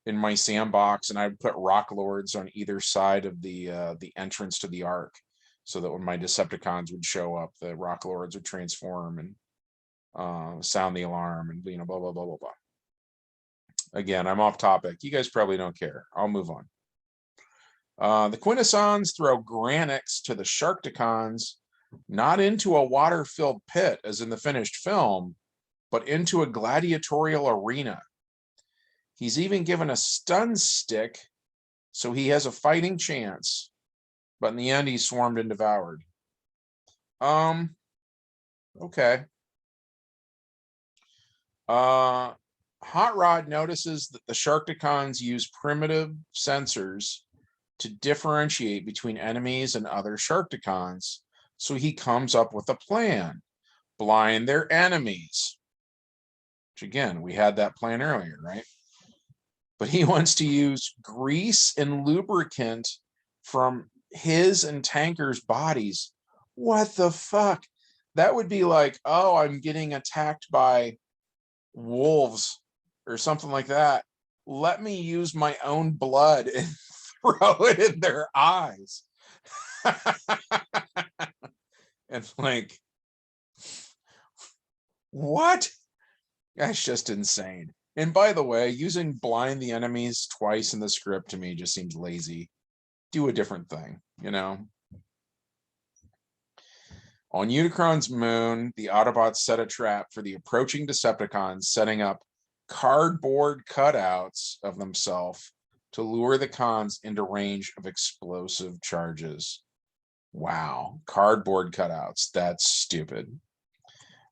in my sandbox, and I'd put Rock Lords on either side of the entrance to the arc, so that when my Decepticons would show up, the Rock Lords would transform and sound the alarm, and you know, blah blah blah blah blah. Again, I'm off topic. You guys probably don't care. I'll move on. The Quintessons throw Granix to the Sharkticons not into a water-filled pit as in the finished film, but into a gladiatorial arena. He's even given a stun stick, so he has a fighting chance, but in the end, he's swarmed and devoured. Okay. Hot Rod notices that the Sharkticons use primitive sensors to differentiate between enemies and other Sharkticons, so he comes up with a plan: blind their enemies. Which again, we had that plan earlier, right? But he wants to use grease and lubricant from his and Tanker's bodies. What the fuck? That would be like, oh, I'm getting attacked by wolves or something like that. Let me use my own blood and throw it in their eyes. And like, what? That's just insane. And by the way, using blind the enemies twice in the script to me just seems lazy. Do a different thing, you know? On Unicron's moon, the Autobots set a trap for the approaching Decepticons, setting up cardboard cutouts of themselves to lure the cons into range of explosive charges. Wow, cardboard cutouts. That's stupid.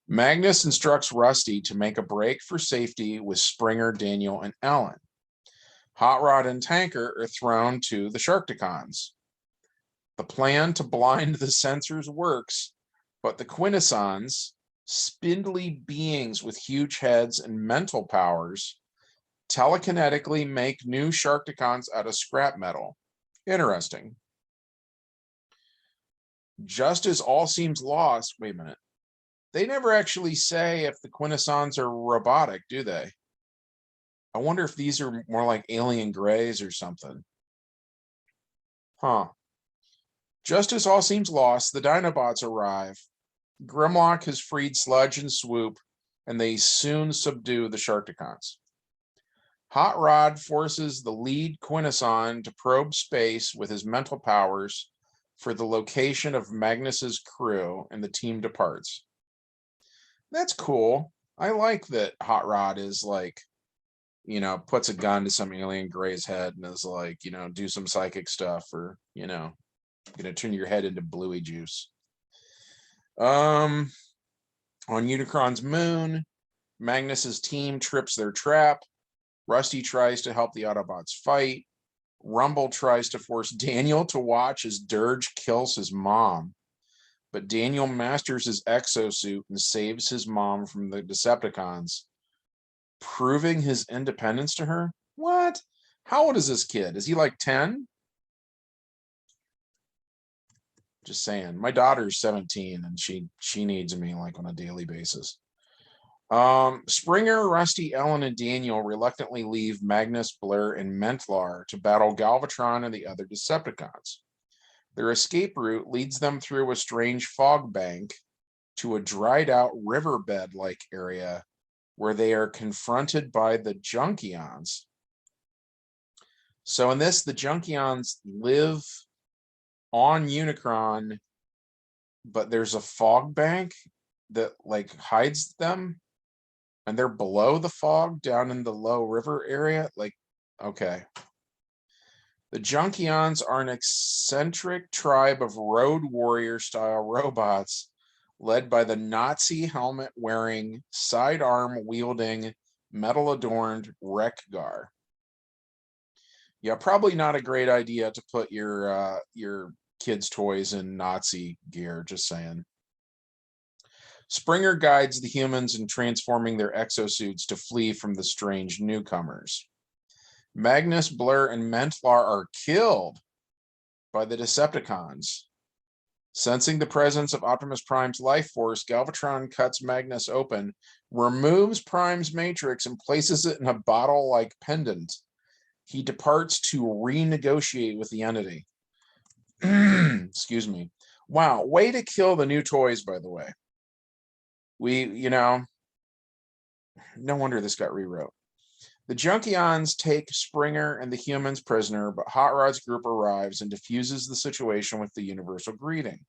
Magnus instructs Rusty to make a break for safety with Springer, Daniel, and Ellen. Hot Rod and Tanker are thrown to the Sharkticons. The plan to blind the sensors works, but the Quintessons, spindly beings with huge heads and mental powers, telekinetically make new Sharkticons out of scrap metal. Interesting. Just as all seems lost, wait a minute. They never actually say if the Quintessons are robotic, do they? I wonder if these are more like alien grays or something. Huh. Just as all seems lost, the Dinobots arrive. Grimlock has freed Sludge and Swoop, and they soon subdue the Sharkticons. Hot Rod forces the lead Quintesson to probe space with his mental powers for the location of Magnus's crew, and the team departs. That's cool. I like that Hot Rod is like, you know, puts a gun to some alien gray's head and is like, you know, do some psychic stuff, or, you know, gonna turn your head into bluey juice. On Unicron's moon, Magnus's team trips their trap. Rusty tries to help the Autobots fight. Rumble tries to force Daniel to watch as Dirge kills his mom. But Daniel masters his exosuit and saves his mom from the Decepticons, proving his independence to her. What? How old is this kid? Is he like 10? Just saying. My daughter's 17 and she needs me like on a daily basis. Springer, Rusty, Ellen, and Daniel reluctantly leave Magnus, Blair, and Mentlar to battle Galvatron and the other Decepticons. Their escape route leads them through a strange fog bank to a dried out riverbed-like area where they are confronted by the Junkions. So in this, the Junkions live on Unicron, but there's a fog bank that like hides them, and they're below the fog down in the low river area. Like, okay. The Junkions are an eccentric tribe of road warrior style robots led by the Nazi helmet wearing, sidearm wielding, metal adorned Wreck-Gar. Yeah, probably not a great idea to put your kids' toys in Nazi gear, just saying. Springer guides the humans in transforming their exosuits to flee from the strange newcomers. Magnus, Blair, and Mentlar are killed by the Decepticons. Sensing the presence of Optimus Prime's life force, Galvatron cuts Magnus open, removes Prime's matrix, and places it in a bottle-like pendant. He departs to renegotiate with the entity. Excuse me. Wow, way to kill the new toys, by the way. No wonder this got rewrote. The Junkions take Springer and the humans prisoner, but Hot Rod's group arrives and diffuses the situation with the universal greeting.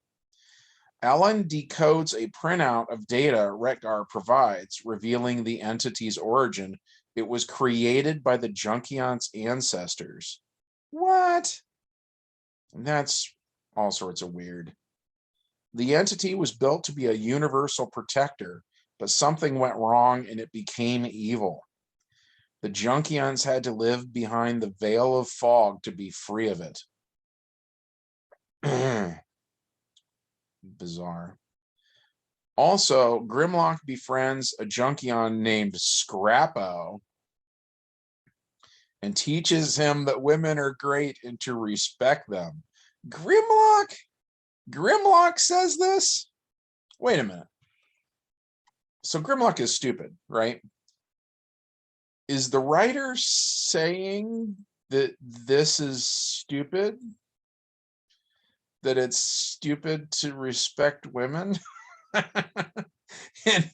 Ellen decodes a printout of data Retgar provides, revealing the entity's origin. It was created by the Junkion's ancestors. What? That's all sorts of weird. The entity was built to be a universal protector, but something went wrong and it became evil. The Junkions had to live behind the veil of fog to be free of it. Bizarre. Also, Grimlock befriends a Junkion named Scrappo and teaches him that women are great and to respect them. Grimlock? Grimlock says this? Wait a minute. So Grimlock is stupid, right? Is the writer saying that this is stupid? That it's stupid to respect women? And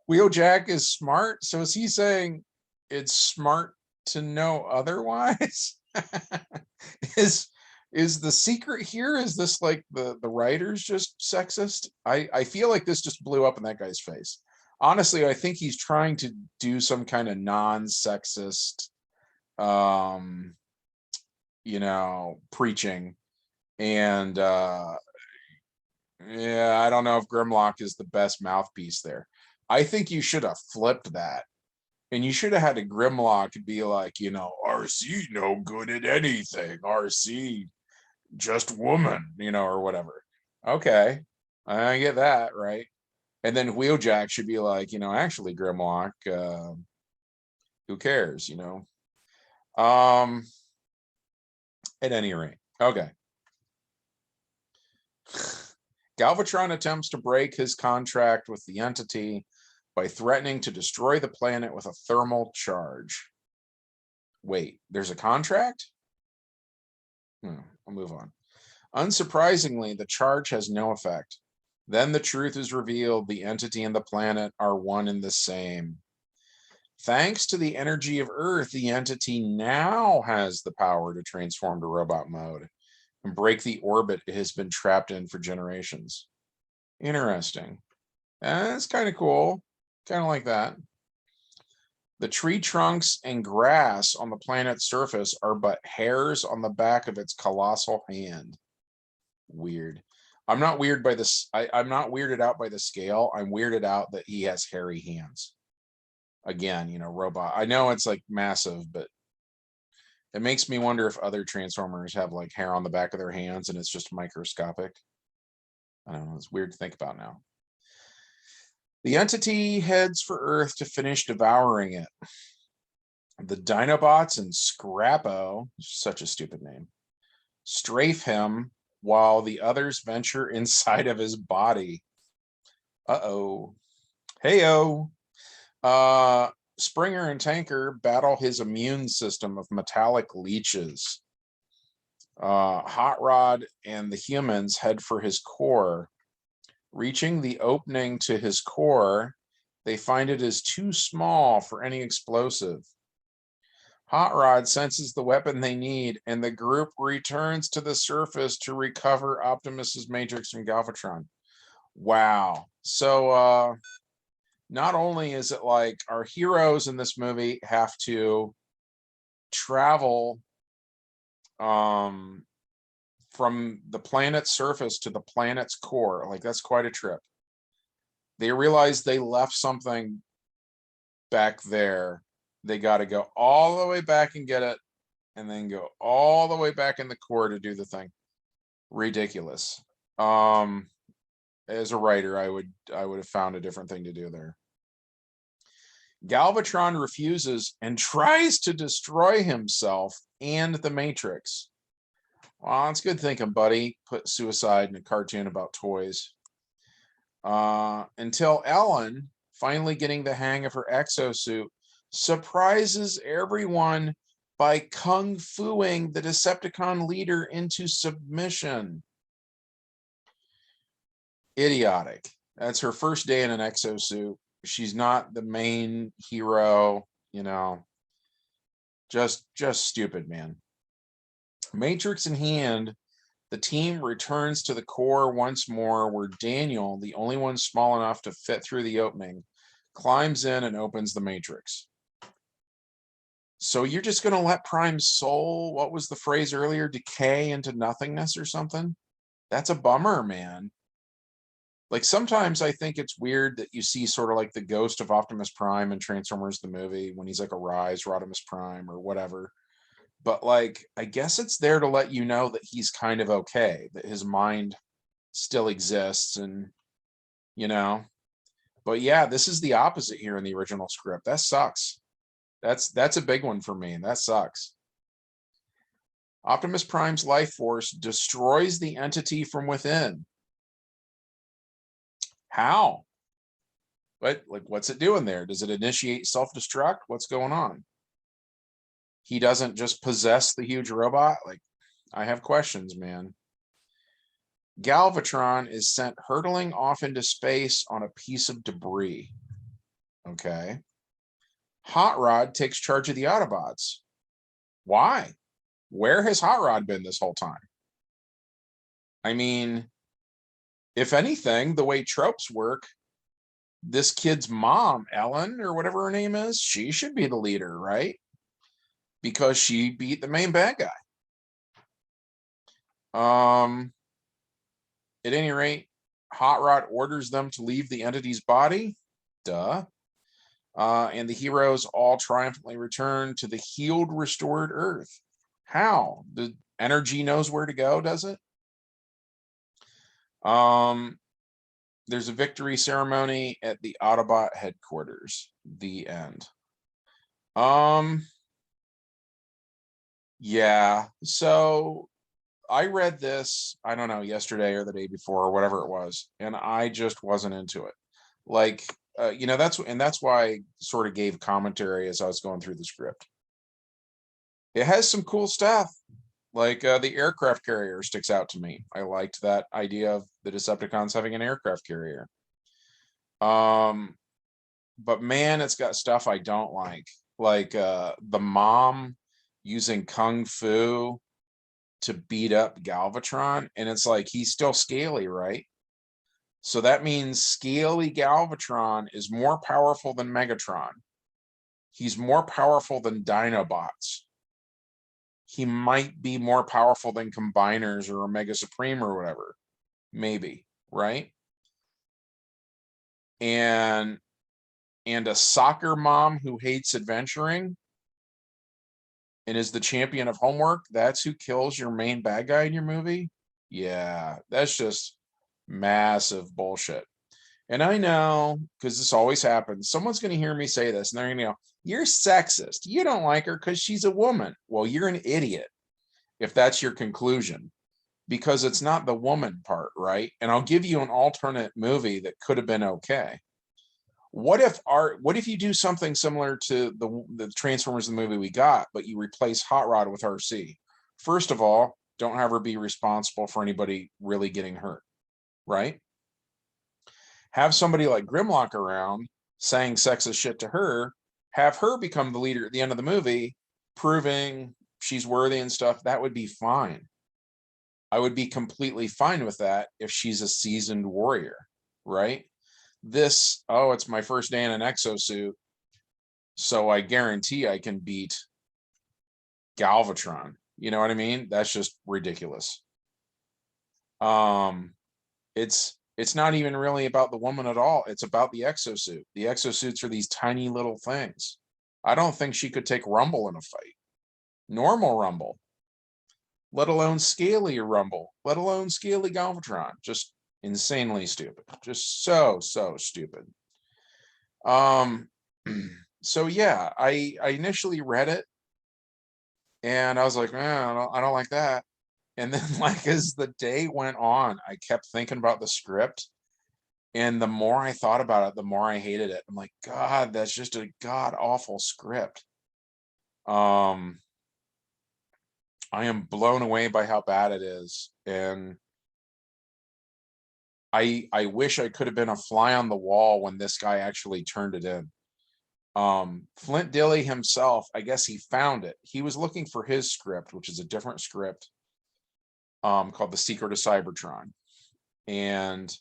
Wheeljack is smart, so is he saying it's smart to know otherwise? Is the secret here, is this like the writer's just sexist? I feel like this just blew up in that guy's face. Honestly, I think he's trying to do some kind of non-sexist preaching, and yeah, I don't know if Grimlock is the best mouthpiece there. I think you should have flipped that. And you should have had a Grimlock be like, RC no good at anything. RC just woman, or whatever. Okay. I get that, right? And then Wheeljack should be like, actually Grimlock, who cares, at any rate. Okay. Galvatron attempts to break his contract with the entity by threatening to destroy the planet with a thermal charge. Wait, there's a contract? I'll move on. Unsurprisingly, the charge has no effect. Then the truth is revealed. The entity and the planet are one and the same. Thanks to the energy of Earth, the entity now has the power to transform to robot mode and break the orbit it has been trapped in for generations. Interesting. That's kind of cool. Kind of like that. The tree trunks and grass on the planet's surface are but hairs on the back of its colossal hand. Weird. I'm not weird by this. I'm not weirded out by the scale. I'm weirded out that he has hairy hands. Again, robot. I know it's like massive, but it makes me wonder if other Transformers have like hair on the back of their hands and it's just microscopic. I don't know. It's weird to think about now. The entity heads for Earth to finish devouring it. The Dinobots and Scrappo, such a stupid name, strafe him while the others venture inside of his body. Uh-oh. Hey-oh. Springer and Tanker battle his immune system of metallic leeches. Hot Rod and the humans head for his core. Reaching the opening to his core, they find it is too small for any explosive. Hot Rod senses the weapon they need, and the group returns to the surface to recover Optimus's Matrix and Galvatron. Wow. So not only is it like our heroes in this movie have to travel from the planet's surface to the planet's core, like that's quite a trip. They realize they left something back there. They got to go all the way back and get it, and then go all the way back in the core to do the thing. Ridiculous. As a writer, I would have found a different thing to do there. Galvatron refuses and tries to destroy himself and the Matrix. Well, it's good thinking, buddy. Put suicide in a cartoon about toys. Until Ellen, finally getting the hang of her exosuit, surprises everyone by kung fuing the Decepticon leader into submission. Idiotic. That's her first day in an exosuit. She's not the main hero, just stupid, man. Matrix in hand, The team returns to the core once more, where Daniel, the only one small enough to fit through the opening, climbs in and opens the matrix. So you're just going to let Prime's soul, what was the phrase earlier, decay into nothingness or something? That's a bummer, man. Like, sometimes I think it's weird that you see sort of like the ghost of Optimus Prime in Transformers the movie when he's like a Rise Rodimus Prime or whatever. But like, I guess it's there to let you know that he's kind of okay, that his mind still exists, and you know. But yeah, this is the opposite here in the original script. That sucks. That's a big one for me. That sucks. Optimus Prime's life force destroys the entity from within. How? But like, what's it doing there? Does it initiate self-destruct? What's going on? He doesn't just possess the huge robot? Like, I have questions, man. Galvatron is sent hurtling off into space on a piece of debris. Okay. Hot Rod takes charge of the Autobots. Why? Where has Hot Rod been this whole time? I mean, if anything, the way tropes work, this kid's mom, Ellen, or whatever her name is, she should be the leader, right? Because she beat the main bad guy. At any rate, Hot Rod orders them to leave the entity's body. Duh. And the heroes all triumphantly return to the healed, restored Earth. How? The energy knows where to go, does it? There's a victory ceremony at the Autobot headquarters. The end. Yeah, so I read this, I don't know, yesterday or the day before or whatever it was, and I just wasn't into it. Like, that's why I sort of gave commentary as I was going through the script. It has some cool stuff. Like, the aircraft carrier sticks out to me. I liked that idea of the Decepticons having an aircraft carrier. But man, it's got stuff I don't like the mom using kung fu to beat up Galvatron, and it's like he's still scaly, right? So that means scaly Galvatron is more powerful than Megatron. He's more powerful than Dinobots. He might be more powerful than Combiners or Omega Supreme or whatever. Maybe, right? And a soccer mom who hates adventuring and is the champion of homework, that's who kills your main bad guy in your movie? Yeah, that's just massive bullshit. And I know, because this always happens, someone's going to hear me say this and they're going to go, you're sexist. You don't like her because she's a woman. Well, you're an idiot if that's your conclusion, because it's not the woman part, right? And I'll give you an alternate movie that could have been okay. What if you do something similar to the Transformers, the movie we got, but you replace Hot Rod with RC? First of all, don't have her be responsible for anybody really getting hurt, right? Have somebody like Grimlock around saying sexist shit to her, have her become the leader at the end of the movie, proving she's worthy and stuff. That would be fine. I would be completely fine with that if she's a seasoned warrior, right? This, oh, it's my first day in an exosuit, so I guarantee I can beat Galvatron. You know what I mean? That's just ridiculous. It's not even really about the woman at all. It's about the exosuit. The exosuits are these tiny little things. I don't think she could take Rumble in a fight. Normal Rumble. Let alone scaly Rumble. Let alone scaly Galvatron. Just insanely stupid. Just so stupid. So yeah, I initially read it and I was like, man, I don't like that. And then like as the day went on, I kept thinking about the script. And the more I thought about it, the more I hated it. I'm like, God, that's just a god awful script. I am blown away by how bad it is. And I wish I could have been a fly on the wall when this guy actually turned it in. Flint Dille himself, I guess he found it. He was looking for his script, which is a different script. called The Secret of Cybertron. And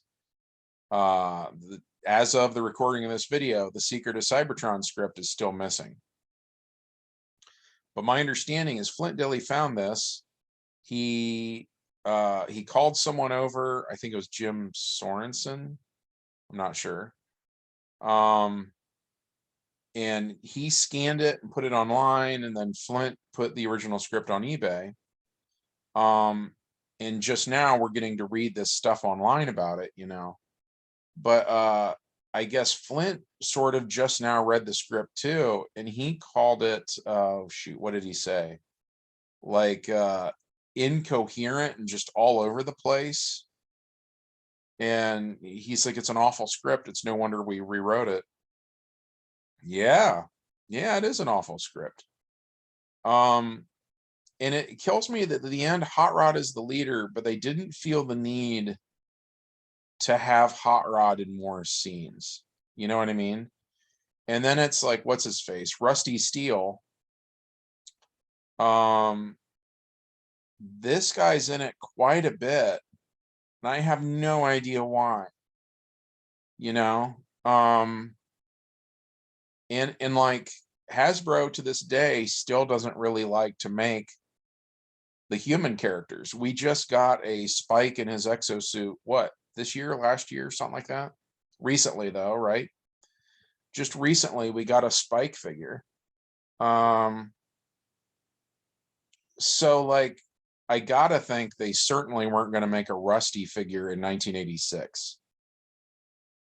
as of the recording of this video, The Secret of Cybertron script is still missing. But my understanding is Flint Dille found this. He called someone over. I think it was Jim Sorensen. I'm not sure. And he scanned it and put it online, and then Flint put the original script on eBay. And just now we're getting to read this stuff online about it, you know. But I guess Flint sort of just now read the script too, and he called it, shoot, what did he say? Like incoherent and just all over the place. And he's like, it's an awful script. It's no wonder we rewrote it. Yeah, it is an awful script. And it kills me that at the end, Hot Rod is the leader, but they didn't feel the need to have Hot Rod in more scenes. You know what I mean? And then it's like, what's his face? Rusty Steele. This guy's in it quite a bit, and I have no idea why. You know? And like Hasbro to this day still doesn't really like to make the human characters. We just got a Spike in his exosuit, what, this year, last year, something like that? Recently though, right? Just recently we got a Spike figure. So like, I gotta think they certainly weren't going to make a Rusty figure in 1986,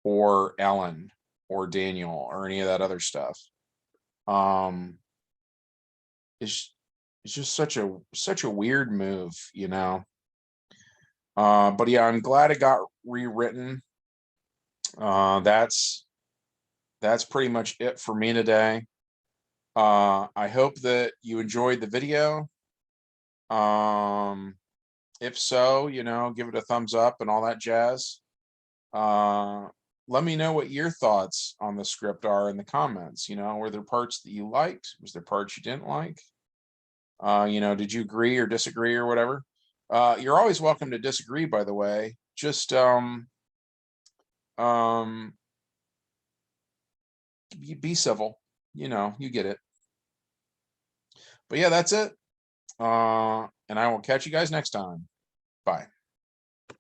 or Ellen, or Daniel, or any of that other stuff. It's just such a weird move, you know. But yeah, I'm glad it got rewritten. That's pretty much it for me today. I hope that you enjoyed the video. If so, you know, give it a thumbs up and all that jazz. Let me know what your thoughts on the script are in the comments. You know, were there parts that you liked? Was there parts you didn't like? You know, did you agree or disagree or whatever? You're always welcome to disagree, by the way. Just be civil. You know, you get it. But yeah, that's it. And I will catch you guys next time. Bye.